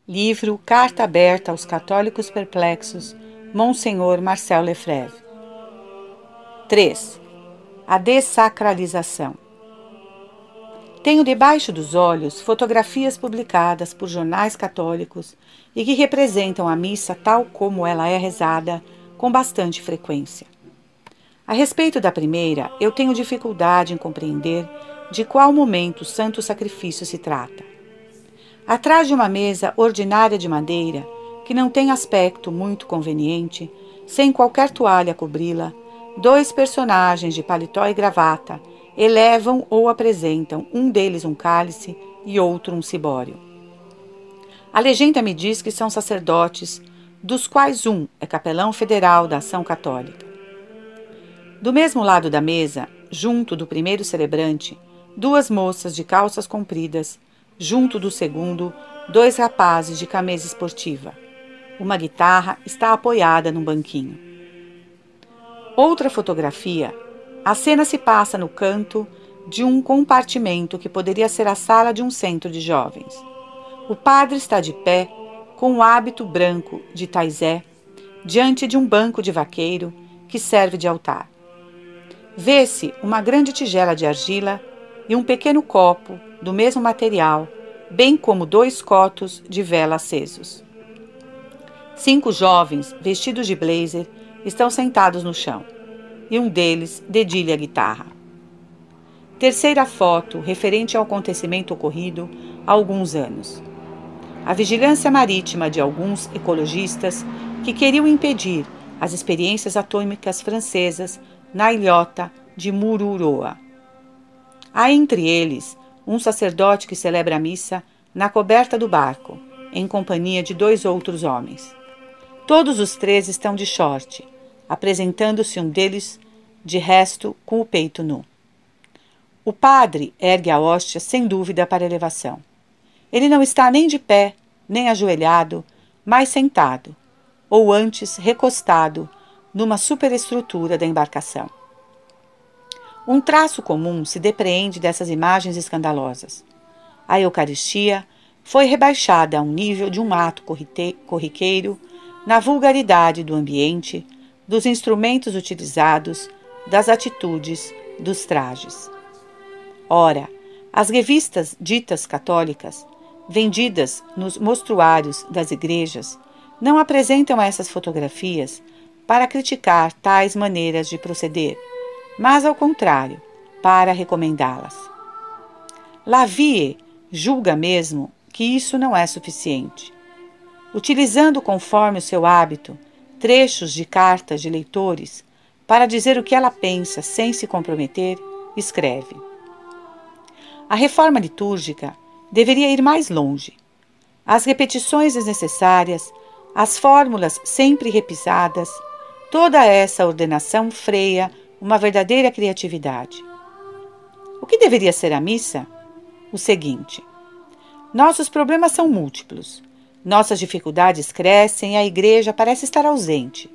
Livro Carta Aberta aos Católicos Perplexos, Monsenhor Marcel Lefebvre. 3. A dessacralização. Tenho debaixo dos olhos fotografias publicadas por jornais católicos e que representam a missa tal como ela é rezada com bastante frequência. A respeito da primeira, eu tenho dificuldade em compreender de qual momento o santo sacrifício se trata. Atrás de uma mesa ordinária de madeira, que não tem aspecto muito conveniente, sem qualquer toalha a cobri-la, dois personagens de paletó e gravata elevam ou apresentam, um deles um cálice e outro um cibório. A legenda me diz que são sacerdotes, dos quais um é capelão federal da Ação Católica. Do mesmo lado da mesa, junto do primeiro celebrante, duas moças de calças compridas, junto do segundo, dois rapazes de camisa esportiva. Uma guitarra está apoiada num banquinho. Outra fotografia. A cena se passa no canto de um compartimento que poderia ser a sala de um centro de jovens. O padre está de pé, com um hábito branco de taizé, diante de um banco de vaqueiro que serve de altar. Vê-se uma grande tigela de argila e um pequeno copo do mesmo material, bem como dois cotos de vela acesos. 5 jovens, vestidos de blazer, estão sentados no chão, e um deles dedilha a guitarra. Terceira foto, referente ao acontecimento ocorrido há alguns anos. A vigilância marítima de alguns ecologistas que queriam impedir as experiências atômicas francesas na ilhota de Mururoa. Há entre eles um sacerdote que celebra a missa na coberta do barco, em companhia de 2 outros homens. Todos os 3 estão de short, apresentando-se um deles, de resto, com o peito nu. O padre ergue a hóstia sem dúvida para elevação. Ele não está nem de pé, nem ajoelhado, mas sentado, ou antes recostado, numa superestrutura da embarcação. Um traço comum se depreende dessas imagens escandalosas. A Eucaristia foi rebaixada a um nível de um ato corriqueiro na vulgaridade do ambiente, dos instrumentos utilizados, das atitudes, dos trajes. Ora, as revistas ditas católicas, vendidas nos mostruários das igrejas, não apresentam essas fotografias para criticar tais maneiras de proceder, mas, ao contrário, para recomendá-las. Lavie julga mesmo que isso não é suficiente. Utilizando, conforme o seu hábito, trechos de cartas de leitores para dizer o que ela pensa sem se comprometer, escreve: a reforma litúrgica deveria ir mais longe. As repetições desnecessárias, as fórmulas sempre repisadas, toda essa ordenação freia uma verdadeira criatividade. O que deveria ser a missa? O seguinte: nossos problemas são múltiplos, nossas dificuldades crescem e a igreja parece estar ausente.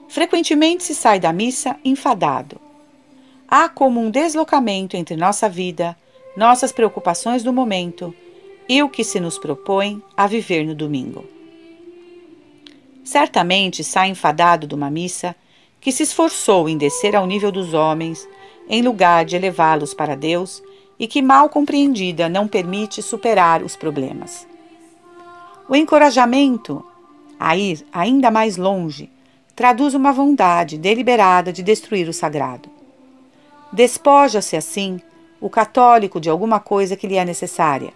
Frequentemente se sai da missa enfadado. Há como um deslocamento entre nossa vida, nossas preocupações do momento e o que se nos propõe a viver no domingo. Certamente sai enfadado de uma missa que se esforçou em descer ao nível dos homens, em lugar de elevá-los para Deus, e que, mal compreendida, não permite superar os problemas. O encorajamento a ir ainda mais longe traduz uma vontade deliberada de destruir o sagrado. Despoja-se, assim, o católico de alguma coisa que lhe é necessária,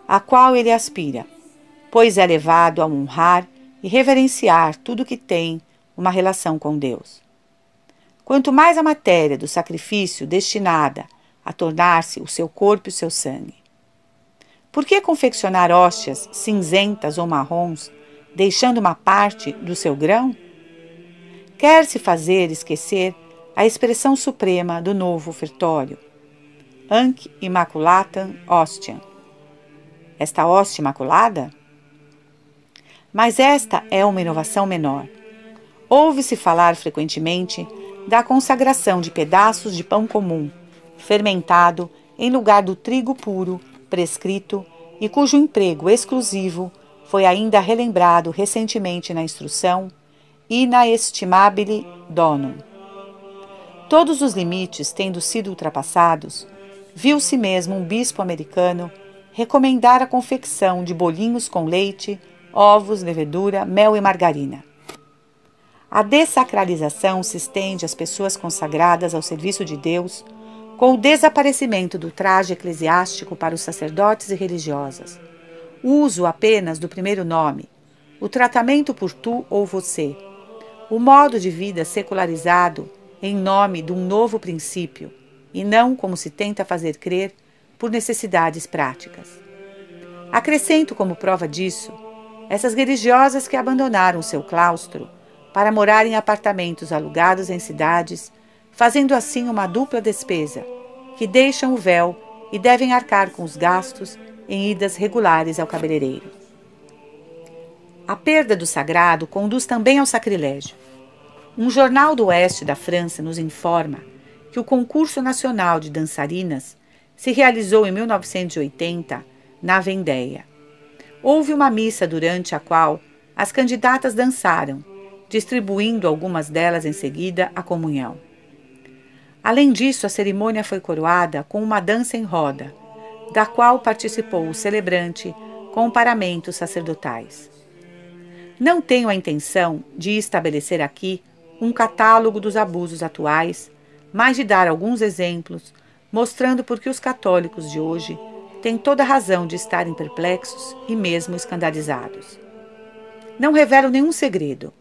a qual ele aspira, pois é levado a honrar e reverenciar tudo que tem uma relação com Deus. Quanto mais a matéria do sacrifício destinada a tornar-se o seu corpo e o seu sangue. Por que confeccionar hóstias cinzentas ou marrons, deixando uma parte do seu grão? Quer-se fazer esquecer a expressão suprema do novo ofertório, Anc Immaculatam Hostiam. Esta hóstia imaculada? Mas esta é uma inovação menor. Ouve-se falar frequentemente da consagração de pedaços de pão comum, fermentado em lugar do trigo puro, prescrito e cujo emprego exclusivo foi ainda relembrado recentemente na instrução Inestimabile Donum. Todos os limites tendo sido ultrapassados, viu-se mesmo um bispo americano recomendar a confecção de bolinhos com leite, ovos, levedura, mel e margarina. A dessacralização se estende às pessoas consagradas ao serviço de Deus, com o desaparecimento do traje eclesiástico para os sacerdotes e religiosas, o uso apenas do primeiro nome, o tratamento por tu ou você, o modo de vida secularizado em nome de um novo princípio, e não, como se tenta fazer crer, por necessidades práticas. Acrescento como prova disso essas religiosas que abandonaram seu claustro para morar em apartamentos alugados em cidades, fazendo assim uma dupla despesa, que deixam o véu e devem arcar com os gastos em idas regulares ao cabeleireiro. A perda do sagrado conduz também ao sacrilégio. Um jornal do oeste da França nos informa que o concurso nacional de dançarinas se realizou em 1980 na Vendéia. Houve uma missa durante a qual as candidatas dançaram, distribuindo algumas delas em seguida a comunhão. Além disso, a cerimônia foi coroada com uma dança em roda, da qual participou o celebrante com paramentos sacerdotais. Não tenho a intenção de estabelecer aqui um catálogo dos abusos atuais, mas de dar alguns exemplos, mostrando por que os católicos de hoje têm toda razão de estarem perplexos e mesmo escandalizados. Não revelo nenhum segredo.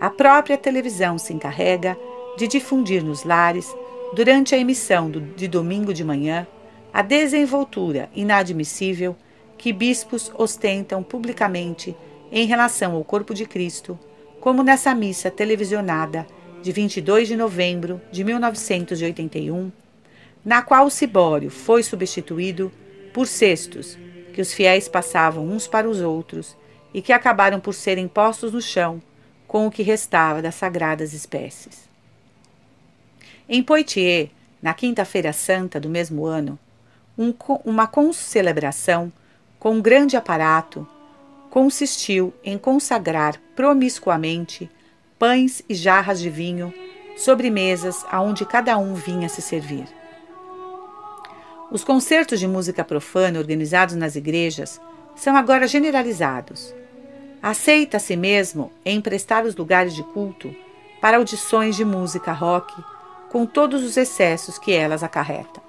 A própria televisão se encarrega de difundir nos lares, durante a emissão de domingo de manhã, a desenvoltura inadmissível que bispos ostentam publicamente em relação ao corpo de Cristo, como nessa missa televisionada de 22 de novembro de 1981, na qual o cibório foi substituído por cestos que os fiéis passavam uns para os outros e que acabaram por serem postos no chão com o que restava das sagradas espécies. Em Poitiers, na Quinta-feira Santa do mesmo ano, uma concelebração com grande aparato consistiu em consagrar promiscuamente pães e jarras de vinho sobre mesas aonde cada um vinha se servir. Os concertos de música profana organizados nas igrejas são agora generalizados. Aceita-se mesmo emprestar os lugares de culto para audições de música rock, com todos os excessos que elas acarretam.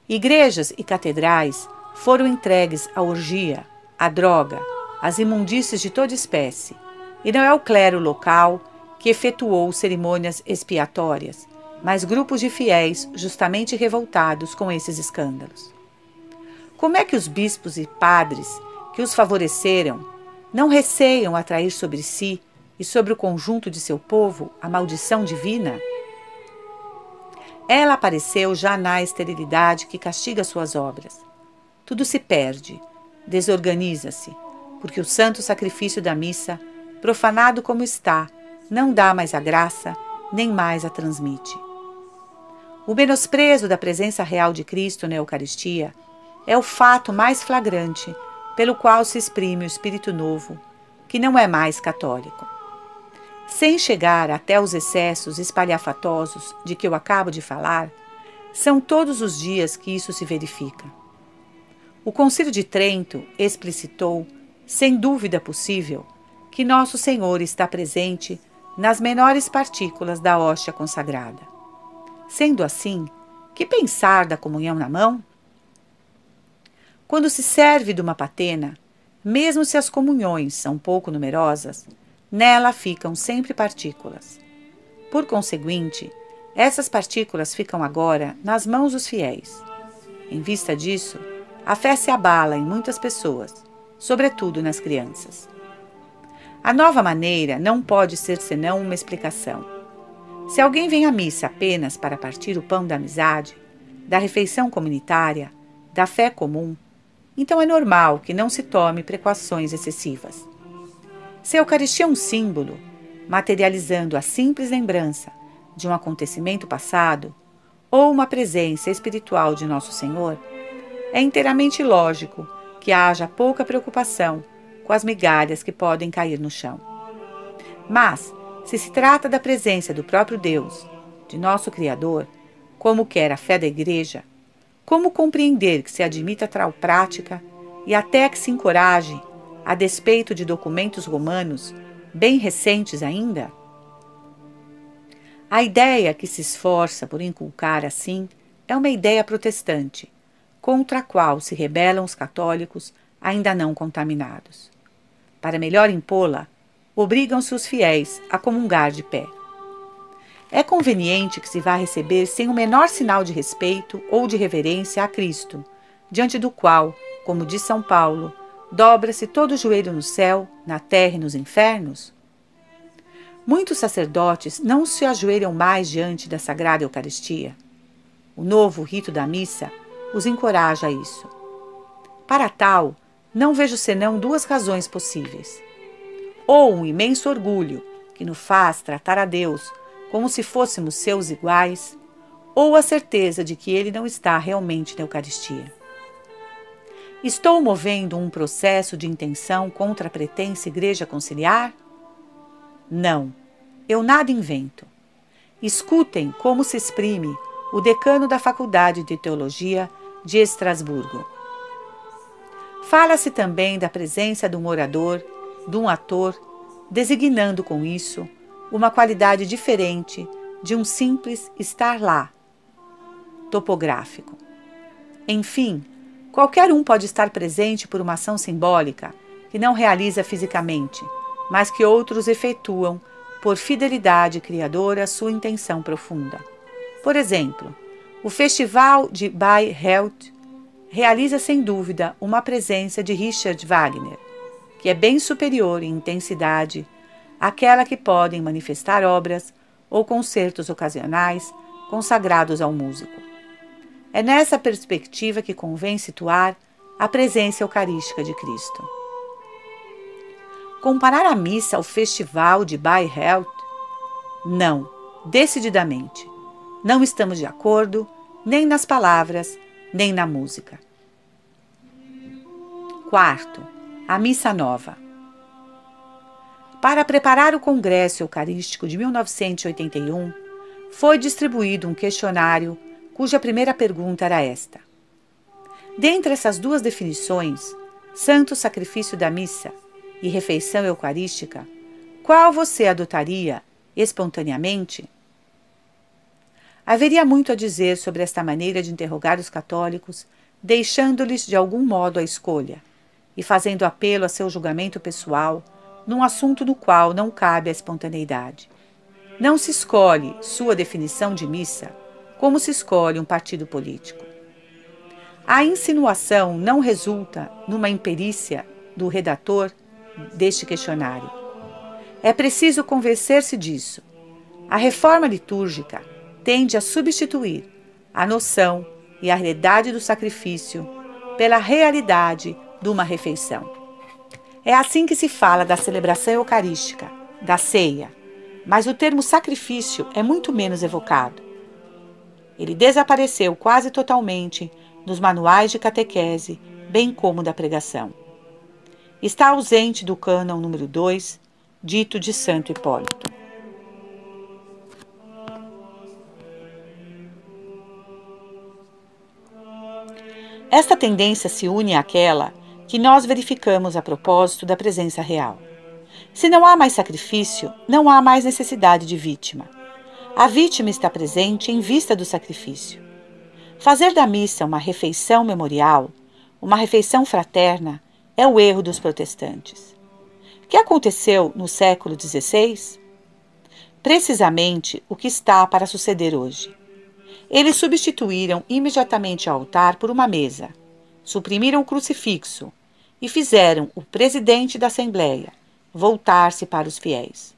Igrejas e catedrais foram entregues à orgia, à droga, às imundícies de toda espécie, e não é o clero local que efetuou cerimônias expiatórias, mas grupos de fiéis justamente revoltados com esses escândalos. Como é que os bispos e padres que os favoreceram não receiam atrair sobre si e sobre o conjunto de seu povo a maldição divina? Ela apareceu já na esterilidade que castiga suas obras. Tudo se perde, desorganiza-se, porque o santo sacrifício da missa, profanado como está, não dá mais a graça, nem mais a transmite. O menosprezo da presença real de Cristo na Eucaristia é o fato mais flagrante pelo qual se exprime o Espírito Novo, que não é mais católico. Sem chegar até os excessos espalhafatosos de que eu acabo de falar, são todos os dias que isso se verifica. O Concílio de Trento explicitou, sem dúvida possível, que Nosso Senhor está presente nas menores partículas da hóstia consagrada. Sendo assim, que pensar da comunhão na mão? Quando se serve de uma patena, mesmo se as comunhões são pouco numerosas, nela ficam sempre partículas. Por conseguinte, essas partículas ficam agora nas mãos dos fiéis. Em vista disso, a fé se abala em muitas pessoas, sobretudo nas crianças. A nova maneira não pode ser senão uma explicação. Se alguém vem à missa apenas para partir o pão da amizade, da refeição comunitária, da fé comum, então é normal que não se tome precauções excessivas. Se a Eucaristia é um símbolo, materializando a simples lembrança de um acontecimento passado, ou uma presença espiritual de Nosso Senhor, é inteiramente lógico que haja pouca preocupação com as migalhas que podem cair no chão. Mas, se se trata da presença do próprio Deus, de nosso Criador, como quer a fé da Igreja, como compreender que se admita tal prática e até que se encoraje, a despeito de documentos romanos, bem recentes ainda? A ideia que se esforça por inculcar assim é uma ideia protestante, contra a qual se rebelam os católicos ainda não contaminados. Para melhor impô-la, obrigam-se os fiéis a comungar de pé. É conveniente que se vá receber sem o menor sinal de respeito ou de reverência a Cristo, diante do qual, como diz São Paulo, dobra-se todo o joelho no céu, na terra e nos infernos? Muitos sacerdotes não se ajoelham mais diante da Sagrada Eucaristia. O novo rito da missa os encoraja a isso. Para tal, não vejo senão duas razões possíveis. Ou um imenso orgulho, que nos faz tratar a Deus como se fôssemos seus iguais, ou a certeza de que Ele não está realmente na Eucaristia. Estou movendo um processo de intenção contra a pretensa Igreja Conciliar? Não, eu nada invento. Escutem como se exprime o decano da Faculdade de Teologia de Estrasburgo. Fala-se também da presença de um orador, de um ator, designando com isso uma qualidade diferente de um simples estar lá, topográfico. Enfim, qualquer um pode estar presente por uma ação simbólica que não realiza fisicamente, mas que outros efetuam por fidelidade criadora à sua intenção profunda. Por exemplo, o Festival de Bayreuth realiza sem dúvida uma presença de Richard Wagner, que é bem superior em intensidade àquela que podem manifestar obras ou concertos ocasionais consagrados ao músico. É nessa perspectiva que convém situar a presença eucarística de Cristo. Comparar a missa ao Festival de Bayreuth? Não, decididamente. Não estamos de acordo, nem nas palavras, nem na música. Quarto, a Missa Nova. Para preparar o Congresso Eucarístico de 1981, foi distribuído um questionário cuja primeira pergunta era esta: dentre essas duas definições, santo sacrifício da missa e refeição eucarística, qual você adotaria espontaneamente? Haveria muito a dizer sobre esta maneira de interrogar os católicos, deixando-lhes de algum modo a escolha e fazendo apelo a seu julgamento pessoal num assunto no qual não cabe a espontaneidade. Não se escolhe sua definição de missa como se escolhe um partido político. A insinuação não resulta numa imperícia do redator deste questionário. É preciso convencer-se disso. A reforma litúrgica tende a substituir a noção e a realidade do sacrifício pela realidade de uma refeição. É assim que se fala da celebração eucarística, da ceia, mas o termo sacrifício é muito menos evocado. Ele desapareceu quase totalmente nos manuais de catequese, bem como da pregação. Está ausente do cânon número 2, dito de Santo Hipólito. Esta tendência se une àquela que nós verificamos a propósito da presença real. Se não há mais sacrifício, não há mais necessidade de vítima. A vítima está presente em vista do sacrifício. Fazer da missa uma refeição memorial, uma refeição fraterna, é o erro dos protestantes. O que aconteceu no século XVI? Precisamente o que está para suceder hoje. Eles substituíram imediatamente o altar por uma mesa, suprimiram o crucifixo e fizeram o presidente da Assembleia voltar-se para os fiéis.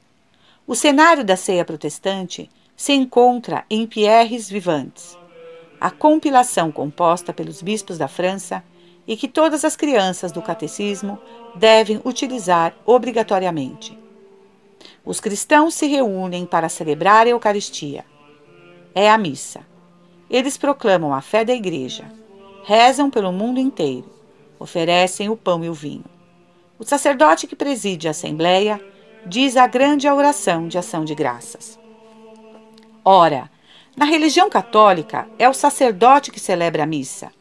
O cenário da ceia protestante se encontra em Pierres Vivantes, a compilação composta pelos bispos da França e que todas as crianças do catecismo devem utilizar obrigatoriamente. Os cristãos se reúnem para celebrar a Eucaristia. É a missa. Eles proclamam a fé da Igreja, rezam pelo mundo inteiro, oferecem o pão e o vinho. O sacerdote que preside a assembleia diz a grande oração de ação de graças. Ora, na religião católica é o sacerdote que celebra a missa.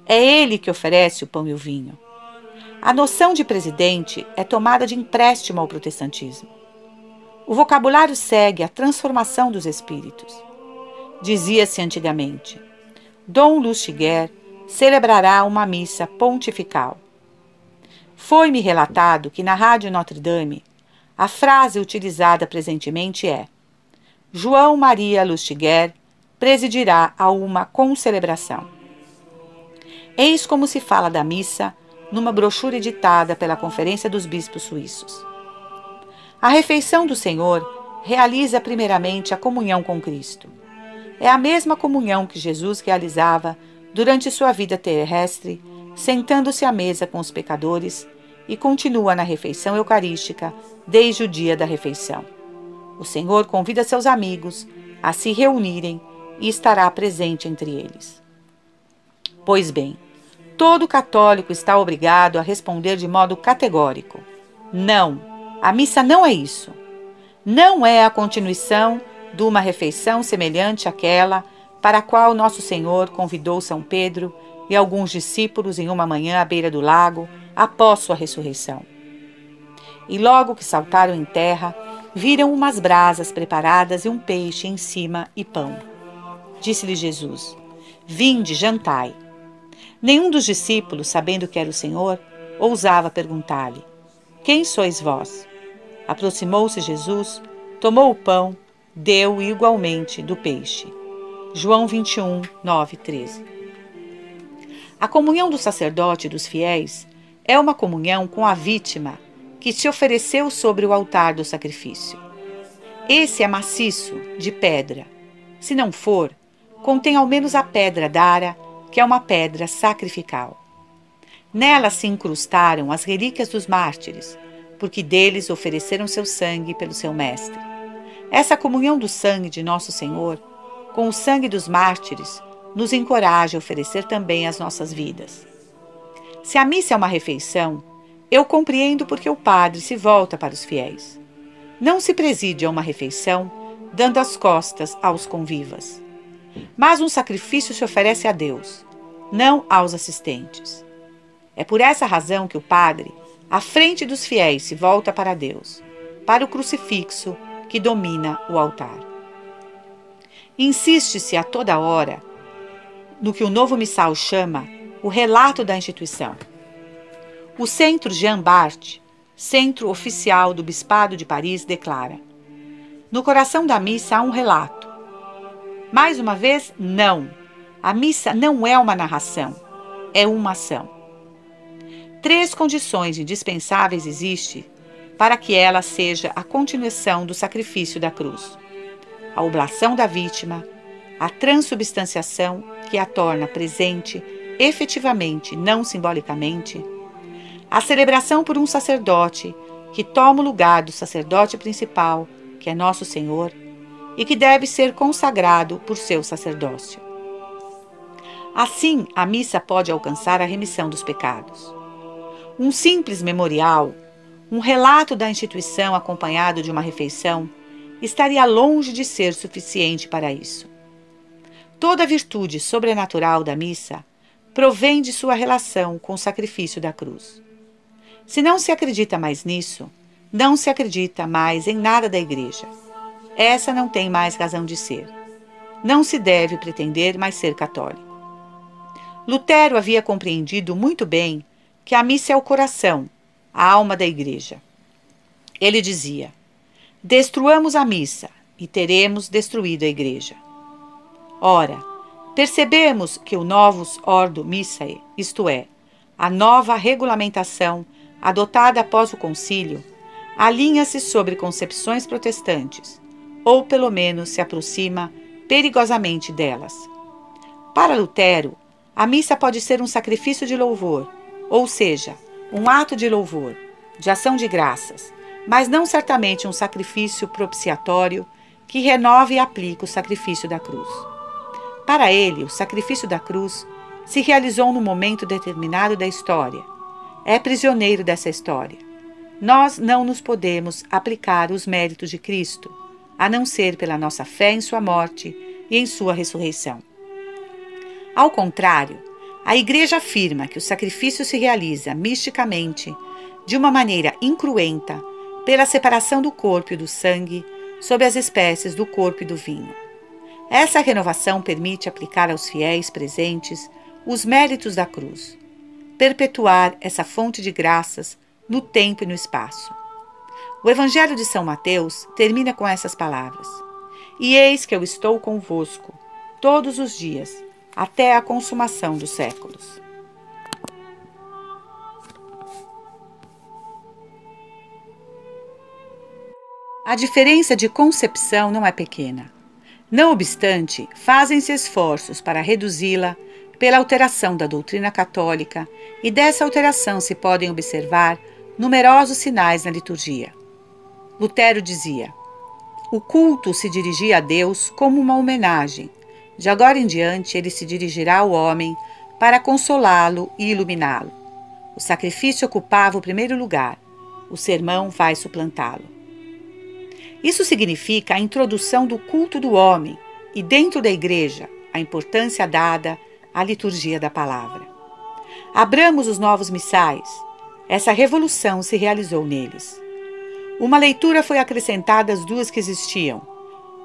É ele que oferece o pão e o vinho. A noção de presidente é tomada de empréstimo ao protestantismo. O vocabulário segue a transformação dos espíritos. Dizia-se antigamente: Dom Lustiger celebrará uma missa pontifical. Foi-me relatado que na Rádio Notre-Dame a frase utilizada presentemente é: João Maria Lustiger presidirá a uma concelebração. Eis como se fala da missa numa brochura editada pela Conferência dos Bispos Suíços. A refeição do Senhor realiza primeiramente a comunhão com Cristo. É a mesma comunhão que Jesus realizava durante sua vida terrestre, sentando-se à mesa com os pecadores, e continua na refeição eucarística desde o dia da refeição. O Senhor convida seus amigos a se reunirem e estará presente entre eles. Pois bem, todo católico está obrigado a responder de modo categórico: não, a missa não é isso. Não é a continuação de uma refeição semelhante àquela para a qual Nosso Senhor convidou São Pedro e alguns discípulos em uma manhã à beira do lago, após sua ressurreição. E logo que saltaram em terra, viram umas brasas preparadas e um peixe em cima e pão. Disse-lhe Jesus: Vinde, jantai. Nenhum dos discípulos, sabendo que era o Senhor, ousava perguntar-lhe: Quem sois vós? Aproximou-se Jesus, tomou o pão, deu igualmente do peixe. João 21, 9, 13. A comunhão do sacerdote e dos fiéis é uma comunhão com a vítima que se ofereceu sobre o altar do sacrifício. Esse é maciço, de pedra. Se não for, contém ao menos a pedra d'ara, que é uma pedra sacrificial. Nela se incrustaram as relíquias dos mártires, porque deles ofereceram seu sangue pelo seu mestre. Essa comunhão do sangue de Nosso Senhor, com o sangue dos mártires, nos encoraja a oferecer também as nossas vidas. Se a missa é uma refeição, eu compreendo porque o padre se volta para os fiéis. Não se preside a uma refeição dando as costas aos convivas. Mas um sacrifício se oferece a Deus, não aos assistentes. É por essa razão que o padre, à frente dos fiéis, se volta para Deus, para o crucifixo que domina o altar. Insiste-se a toda hora no que o novo missal chama o relato da instituição. O Centro Jean Bart, centro oficial do Bispado de Paris, declara: no coração da missa há um relato. Mais uma vez, não. A missa não é uma narração, é uma ação. 3 condições indispensáveis existem para que ela seja a continuação do sacrifício da cruz: a oblação da vítima, a transubstanciação, que a torna presente efetivamente, não simbolicamente, a celebração por um sacerdote, que toma o lugar do sacerdote principal, que é Nosso Senhor, e que deve ser consagrado por seu sacerdócio. Assim, a missa pode alcançar a remissão dos pecados. Um simples memorial, um relato da instituição acompanhado de uma refeição, estaria longe de ser suficiente para isso. Toda a virtude sobrenatural da missa provém de sua relação com o sacrifício da cruz. Se não se acredita mais nisso, não se acredita mais em nada da Igreja. Essa não tem mais razão de ser. Não se deve pretender mais ser católico. Lutero havia compreendido muito bem que a missa é o coração, a alma da Igreja. Ele dizia: destruamos a missa e teremos destruído a Igreja. Ora, percebemos que o Novus Ordo Missae, isto é, a nova regulamentação adotada após o concílio, alinha-se sobre concepções protestantes, ou pelo menos se aproxima perigosamente delas. Para Lutero, a missa pode ser um sacrifício de louvor, ou seja, um ato de louvor, de ação de graças, mas não certamente um sacrifício propiciatório que renova e aplica o sacrifício da cruz. Para ele, o sacrifício da cruz se realizou num momento determinado da história. É prisioneiro dessa história. Nós não nos podemos aplicar os méritos de Cristo, a não ser pela nossa fé em sua morte e em sua ressurreição. Ao contrário, a Igreja afirma que o sacrifício se realiza misticamente, de uma maneira incruenta, pela separação do corpo e do sangue sob as espécies do corpo e do vinho. Essa renovação permite aplicar aos fiéis presentes os méritos da cruz, perpetuar essa fonte de graças no tempo e no espaço. O Evangelho de São Mateus termina com essas palavras: E eis que eu estou convosco todos os dias, até a consumação dos séculos. A diferença de concepção não é pequena. Não obstante, fazem-se esforços para reduzi-la pela alteração da doutrina católica, e dessa alteração se podem observar numerosos sinais na liturgia. Lutero dizia: o culto se dirigia a Deus como uma homenagem. De agora em diante, ele se dirigirá ao homem para consolá-lo e iluminá-lo. O sacrifício ocupava o primeiro lugar, o sermão vai suplantá-lo. Isso significa a introdução do culto do homem e, dentro da Igreja, a importância dada à liturgia da palavra. Abramos os novos missais. Essa revolução se realizou neles. Uma leitura foi acrescentada às duas que existiam,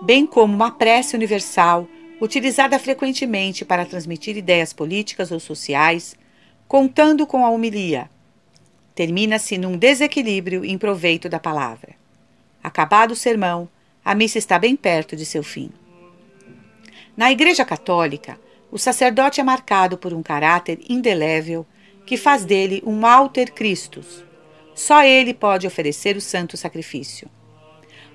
bem como uma prece universal, utilizada frequentemente para transmitir ideias políticas ou sociais, contando com a homilia. Termina-se num desequilíbrio em proveito da palavra. Acabado o sermão, a missa está bem perto de seu fim. Na Igreja Católica, o sacerdote é marcado por um caráter indelével que faz dele um alter Christus. Só ele pode oferecer o santo sacrifício.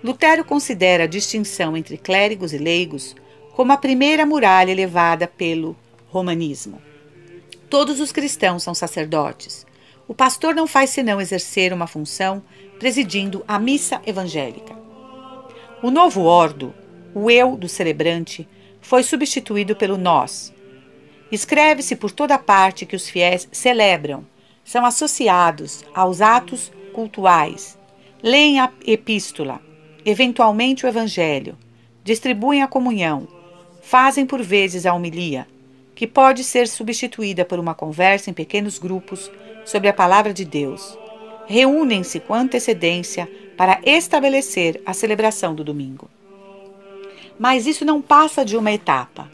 Lutero considera a distinção entre clérigos e leigos como a primeira muralha elevada pelo romanismo. Todos os cristãos são sacerdotes. O pastor não faz senão exercer uma função presidindo a missa evangélica. O novo ordo, o eu do celebrante, foi substituído pelo nós. Escreve-se por toda parte que os fiéis celebram, são associados aos atos cultuais, leem a epístola, eventualmente o evangelho, distribuem a comunhão, fazem por vezes a homilia, que pode ser substituída por uma conversa em pequenos grupos sobre a palavra de Deus. Reúnem-se com antecedência para estabelecer a celebração do domingo. Mas isso não passa de uma etapa.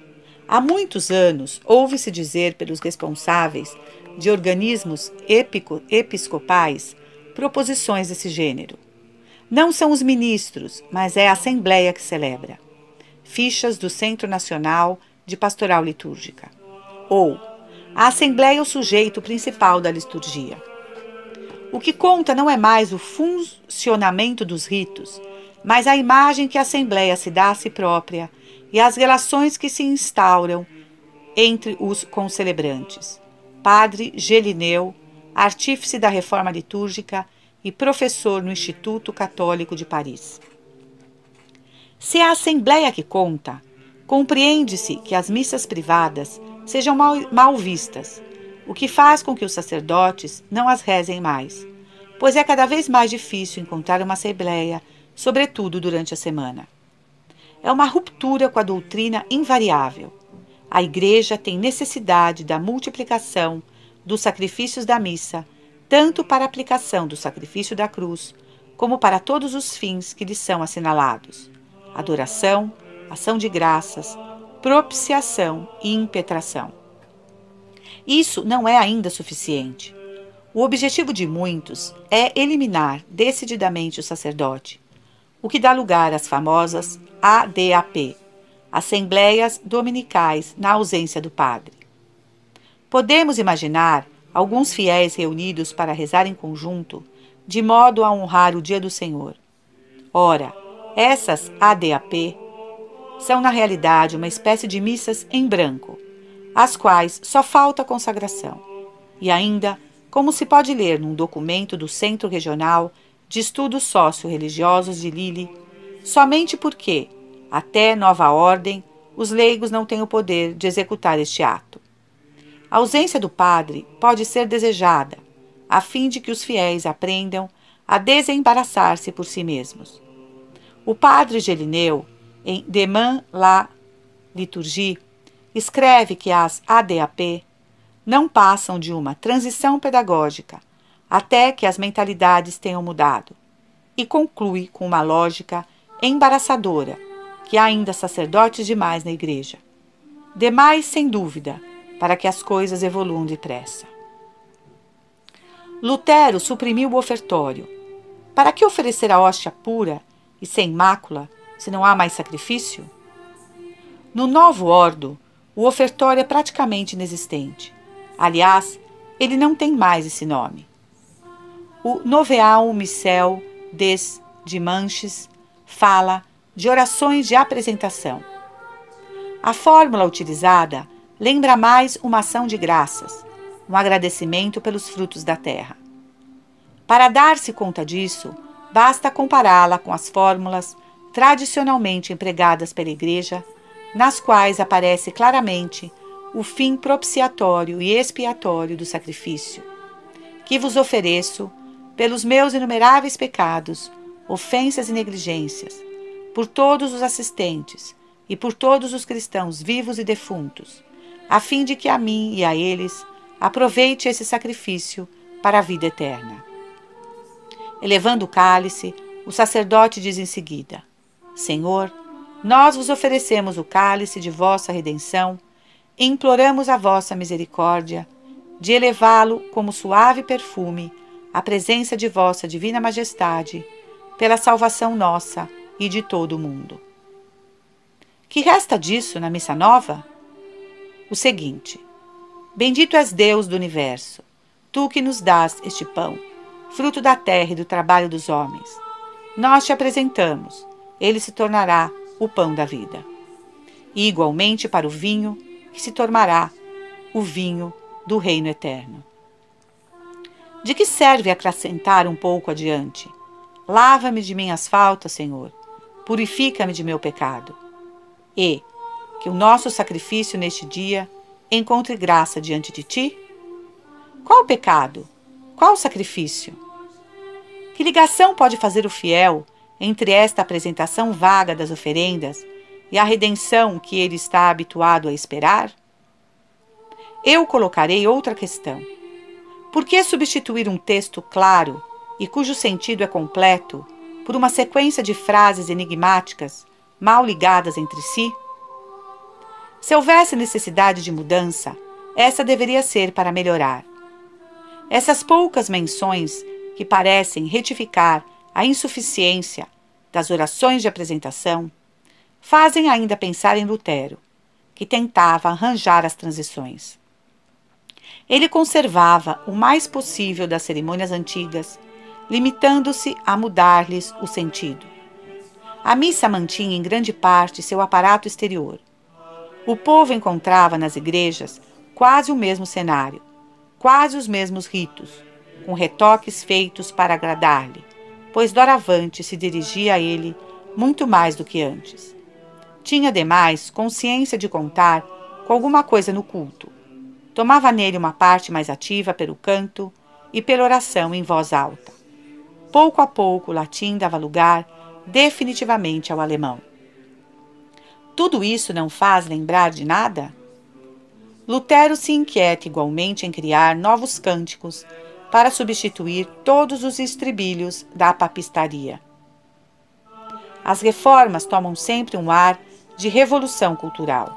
Há muitos anos, ouve-se dizer pelos responsáveis de organismos episcopais proposições desse gênero. Não são os ministros, mas é a Assembleia que celebra. Fichas do Centro Nacional de Pastoral Litúrgica. Ou, a Assembleia é o sujeito principal da liturgia. O que conta não é mais o funcionamento dos ritos, mas a imagem que a Assembleia se dá a si própria e as relações que se instauram entre os concelebrantes. Padre Gelineu, artífice da reforma litúrgica e professor no Instituto Católico de Paris. Se é a Assembleia que conta, compreende-se que as missas privadas sejam mal vistas, o que faz com que os sacerdotes não as rezem mais, pois é cada vez mais difícil encontrar uma assembleia, sobretudo durante a semana. É uma ruptura com a doutrina invariável. A Igreja tem necessidade da multiplicação dos sacrifícios da missa, tanto para a aplicação do sacrifício da cruz, como para todos os fins que lhes são assinalados: adoração, ação de graças, propiciação e impetração. Isso não é ainda suficiente. O objetivo de muitos é eliminar decididamente o sacerdote, o que dá lugar às famosas ADAP, Assembleias Dominicais na ausência do padre. Podemos imaginar alguns fiéis reunidos para rezar em conjunto, de modo a honrar o dia do Senhor. Ora, essas ADAP são na realidade uma espécie de missas em branco, às quais só falta consagração. E ainda, como se pode ler num documento do Centro Regional de Estudos Socio-Religiosos de Lille, somente porque, até nova ordem, os leigos não têm o poder de executar este ato. A ausência do padre pode ser desejada, a fim de que os fiéis aprendam a desembaraçar-se por si mesmos. O padre Gelineu, em Demain la Liturgie, escreve que as ADAP não passam de uma transição pedagógica até que as mentalidades tenham mudado, e conclui com uma lógica embaraçadora que há ainda sacerdotes demais na igreja. Demais, sem dúvida, para que as coisas evoluam depressa. Lutero suprimiu o ofertório. Para que oferecer a hóstia pura e sem mácula, se não há mais sacrifício? No Novo Ordo, o ofertório é praticamente inexistente. Aliás, ele não tem mais esse nome. O Noveal Missel des Dimanches fala de orações de apresentação. A fórmula utilizada lembra mais uma ação de graças, um agradecimento pelos frutos da terra. Para dar-se conta disso, basta compará-la com as fórmulas tradicionalmente empregadas pela Igreja, nas quais aparece claramente o fim propiciatório e expiatório do sacrifício, que vos ofereço pelos meus inumeráveis pecados, ofensas e negligências, por todos os assistentes e por todos os cristãos vivos e defuntos, a fim de que a mim e a eles aproveite esse sacrifício para a vida eterna. Elevando o cálice, o sacerdote diz em seguida: Senhor, nós vos oferecemos o cálice de vossa redenção e imploramos a vossa misericórdia de elevá-lo como suave perfume à presença de vossa divina majestade, pela salvação nossa e de todo o mundo. Que resta disso na Missa Nova? O seguinte: Bendito és Deus do universo, tu que nos dás este pão, fruto da terra e do trabalho dos homens. Nós te apresentamos, ele se tornará o pão da vida. E igualmente para o vinho, que se tornará o vinho do reino eterno. De que serve acrescentar um pouco adiante? Lava-me de minhas faltas, Senhor, purifica-me de meu pecado. E que o nosso sacrifício neste dia encontre graça diante de ti? Qual o pecado? Qual o sacrifício? Que ligação pode fazer o fiel entre esta apresentação vaga das oferendas e a redenção que ele está habituado a esperar? Eu colocarei outra questão. Por que substituir um texto claro e cujo sentido é completo por uma sequência de frases enigmáticas mal ligadas entre si? Se houvesse necessidade de mudança, essa deveria ser para melhorar. Essas poucas menções que parecem retificar a insuficiência das orações de apresentação fazem ainda pensar em Lutero, que tentava arranjar as transições. Ele conservava o mais possível das cerimônias antigas, limitando-se a mudar-lhes o sentido. A missa mantinha em grande parte seu aparato exterior. O povo encontrava nas igrejas quase o mesmo cenário, quase os mesmos ritos, com retoques feitos para agradar-lhe, pois doravante se dirigia a ele muito mais do que antes. Tinha, ademais, consciência de contar com alguma coisa no culto. Tomava nele uma parte mais ativa pelo canto e pela oração em voz alta. Pouco a pouco o latim dava lugar definitivamente ao alemão. Tudo isso não faz lembrar de nada? Lutero se inquieta igualmente em criar novos cânticos para substituir todos os estribilhos da papistaria. As reformas tomam sempre um ar de revolução cultural.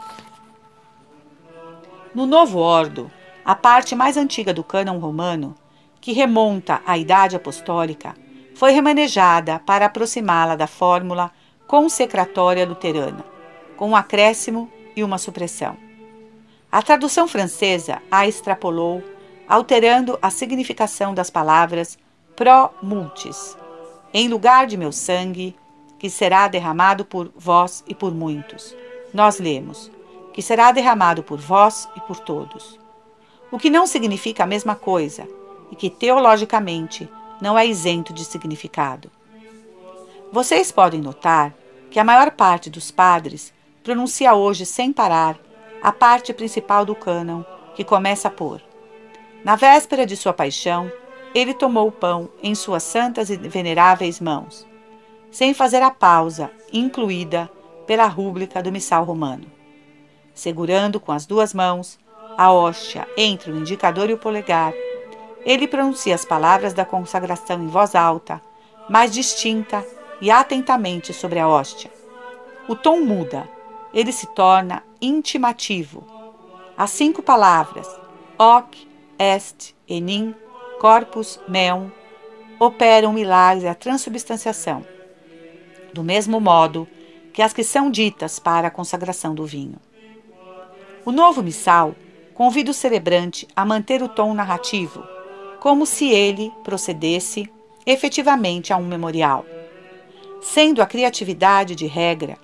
No Novo Ordo, a parte mais antiga do cânon romano, que remonta à Idade Apostólica, foi remanejada para aproximá-la da fórmula consecratória luterana, com um acréscimo e uma supressão. A tradução francesa a extrapolou, alterando a significação das palavras pro multis, em lugar de meu sangue, que será derramado por vós e por muitos. Nós lemos, que será derramado por vós e por todos. O que não significa a mesma coisa e que teologicamente não é isento de significado. Vocês podem notar que a maior parte dos padres pronuncia hoje sem parar a parte principal do cânon que começa por: na véspera de sua paixão, ele tomou o pão em suas santas e veneráveis mãos, sem fazer a pausa incluída pela rúbrica do missal romano. Segurando com as duas mãos a hóstia entre o indicador e o polegar, ele pronuncia as palavras da consagração em voz alta, mais distinta e atentamente sobre a hóstia. O tom muda, ele se torna intimativo. As 5 palavras, hoc, est, enim, corpus, meum, operam milagres e a transubstanciação, do mesmo modo que as que são ditas para a consagração do vinho. O novo missal convida o celebrante a manter o tom narrativo, como se ele procedesse efetivamente a um memorial. Sendo a criatividade de regra,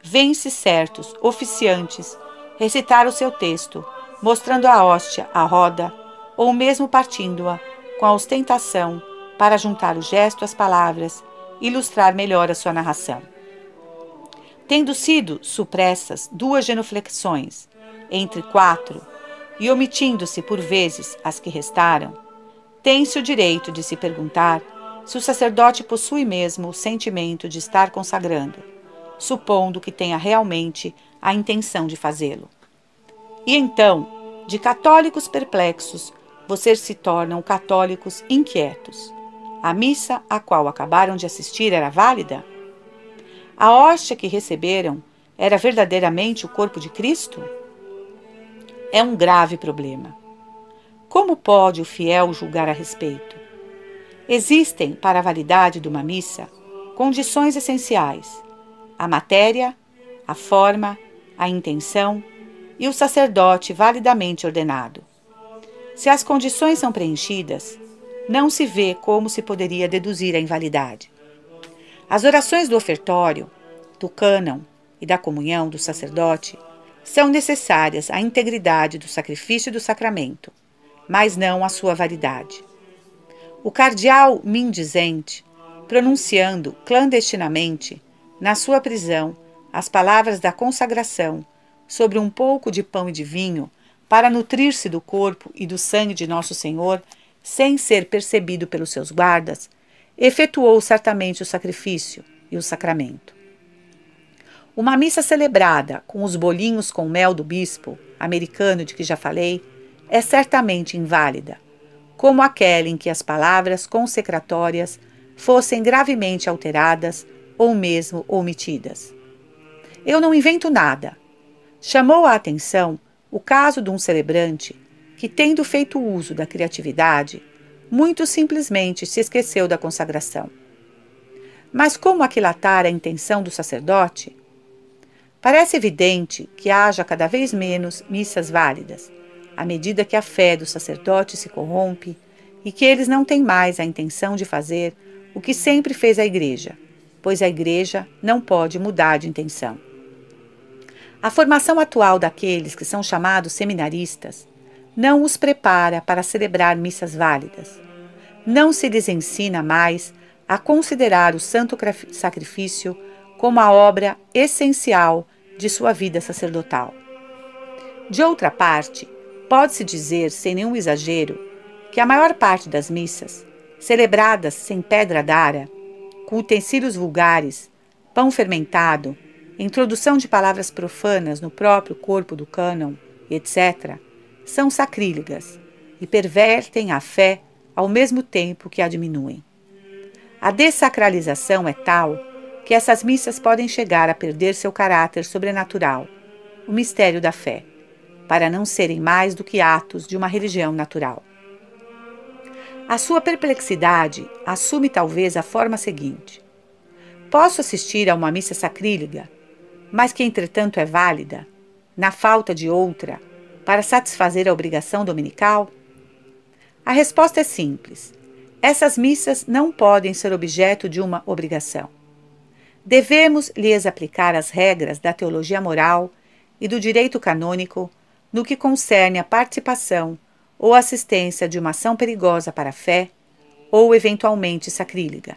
vêm-se certos oficiantes recitar o seu texto, mostrando a hóstia à roda, ou mesmo partindo-a com a ostentação para juntar o gesto às palavras e ilustrar melhor a sua narração. Tendo sido supressas 2 genuflexões entre 4 e omitindo-se por vezes as que restaram, tem-se o direito de se perguntar se o sacerdote possui mesmo o sentimento de estar consagrando, supondo que tenha realmente a intenção de fazê-lo. E então, de católicos perplexos, vocês se tornam católicos inquietos. A missa a qual acabaram de assistir era válida? A hóstia que receberam era verdadeiramente o corpo de Cristo? É um grave problema. Como pode o fiel julgar a respeito? Existem, para a validade de uma missa, condições essenciais: a matéria, a forma, a intenção e o sacerdote validamente ordenado. Se as condições são preenchidas, não se vê como se poderia deduzir a invalidade. As orações do ofertório, do cânon e da comunhão do sacerdote são necessárias à integridade do sacrifício e do sacramento, mas não à sua validade. O cardeal mendizente, pronunciando clandestinamente, na sua prisão, as palavras da consagração sobre um pouco de pão e de vinho, para nutrir-se do corpo e do sangue de Nosso Senhor, sem ser percebido pelos seus guardas, efetuou certamente o sacrifício e o sacramento. Uma missa celebrada com os bolinhos com mel do bispo, americano de que já falei, é certamente inválida, como aquela em que as palavras consecratórias fossem gravemente alteradas ou mesmo omitidas. Eu não invento nada. Chamou a atenção o caso de um celebrante que, tendo feito uso da criatividade, muito simplesmente se esqueceu da consagração. Mas como aquilatar a intenção do sacerdote? Parece evidente que haja cada vez menos missas válidas, à medida que a fé do sacerdote se corrompe e que eles não têm mais a intenção de fazer o que sempre fez a Igreja, pois a Igreja não pode mudar de intenção. A formação atual daqueles que são chamados seminaristas não os prepara para celebrar missas válidas. Não se lhes ensina mais a considerar o santo sacrifício como a obra essencial de sua vida sacerdotal. De outra parte, pode-se dizer, sem nenhum exagero, que a maior parte das missas, celebradas sem pedra d'ara, com utensílios vulgares, pão fermentado, introdução de palavras profanas no próprio corpo do cânon, etc., são sacrílegas e pervertem a fé ao mesmo tempo que a diminuem. A dessacralização é tal que essas missas podem chegar a perder seu caráter sobrenatural, o mistério da fé, para não serem mais do que atos de uma religião natural. A sua perplexidade assume talvez a forma seguinte: posso assistir a uma missa sacrílega, mas que entretanto é válida, na falta de outra, para satisfazer a obrigação dominical? A resposta é simples. Essas missas não podem ser objeto de uma obrigação. Devemos lhes aplicar as regras da teologia moral e do direito canônico no que concerne à participação ou assistência de uma ação perigosa para a fé ou eventualmente sacrílega.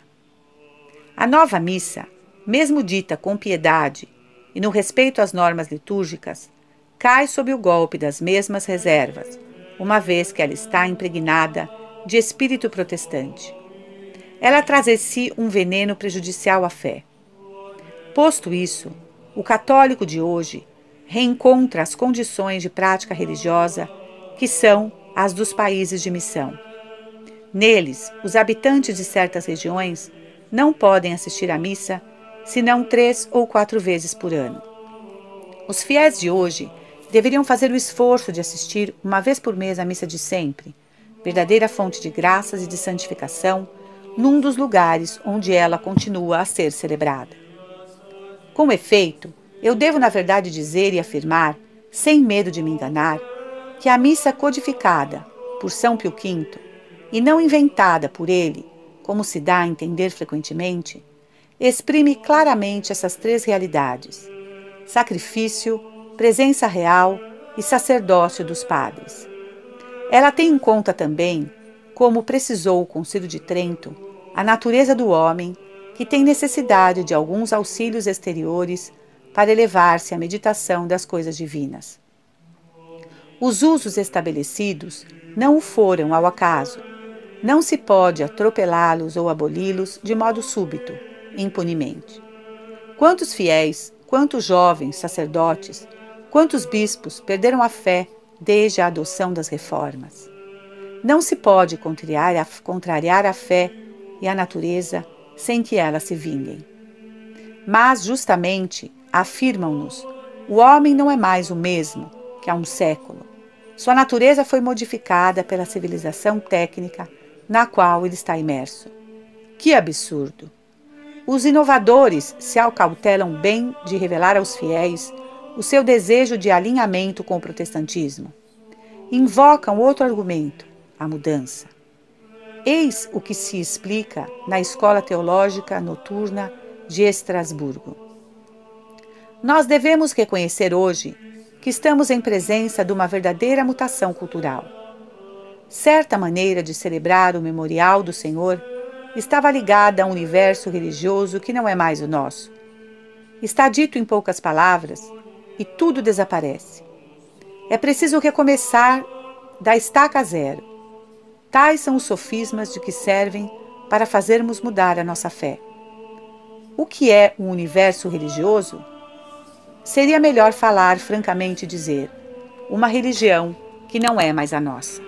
A nova missa, mesmo dita com piedade e no respeito às normas litúrgicas, cai sob o golpe das mesmas reservas, uma vez que ela está impregnada de espírito protestante. Ela traz em si um veneno prejudicial à fé. Posto isso, o católico de hoje reencontra as condições de prática religiosa que são as dos países de missão. Neles, os habitantes de certas regiões não podem assistir à missa senão 3 ou 4 vezes por ano. Os fiéis de hoje deveriam fazer o esforço de assistir uma vez por mês à missa de sempre, verdadeira fonte de graças e de santificação, num dos lugares onde ela continua a ser celebrada. Com efeito, eu devo na verdade dizer e afirmar, sem medo de me enganar, que a missa codificada por São Pio V, e não inventada por ele, como se dá a entender frequentemente, exprime claramente essas 3 realidades: sacrifício, presença real e sacerdócio dos padres. Ela tem em conta também, como precisou o Concílio de Trento, a natureza do homem, que tem necessidade de alguns auxílios exteriores para elevar-se à meditação das coisas divinas. Os usos estabelecidos não o foram ao acaso. Não se pode atropelá-los ou aboli-los de modo súbito, impunemente. Quantos fiéis, quantos jovens sacerdotes, quantos bispos perderam a fé desde a adoção das reformas? Não se pode contrariar a fé e a natureza sem que elas se vinguem. Mas, justamente, afirmam-nos, o homem não é mais o mesmo que há um século. Sua natureza foi modificada pela civilização técnica na qual ele está imerso. Que absurdo! Os inovadores se acautelam bem de revelar aos fiéis o seu desejo de alinhamento com o protestantismo. Invocam outro argumento, a mudança. Eis o que se explica na Escola Teológica Noturna de Estrasburgo. Nós devemos reconhecer hoje que estamos em presença de uma verdadeira mutação cultural. Certa maneira de celebrar o memorial do Senhor estava ligada a um universo religioso que não é mais o nosso. Está dito em poucas palavras e tudo desaparece. É preciso recomeçar da estaca zero. Tais são os sofismas de que servem para fazermos mudar a nossa fé. O que é um universo religioso? Seria melhor falar francamente e dizer: uma religião que não é mais a nossa.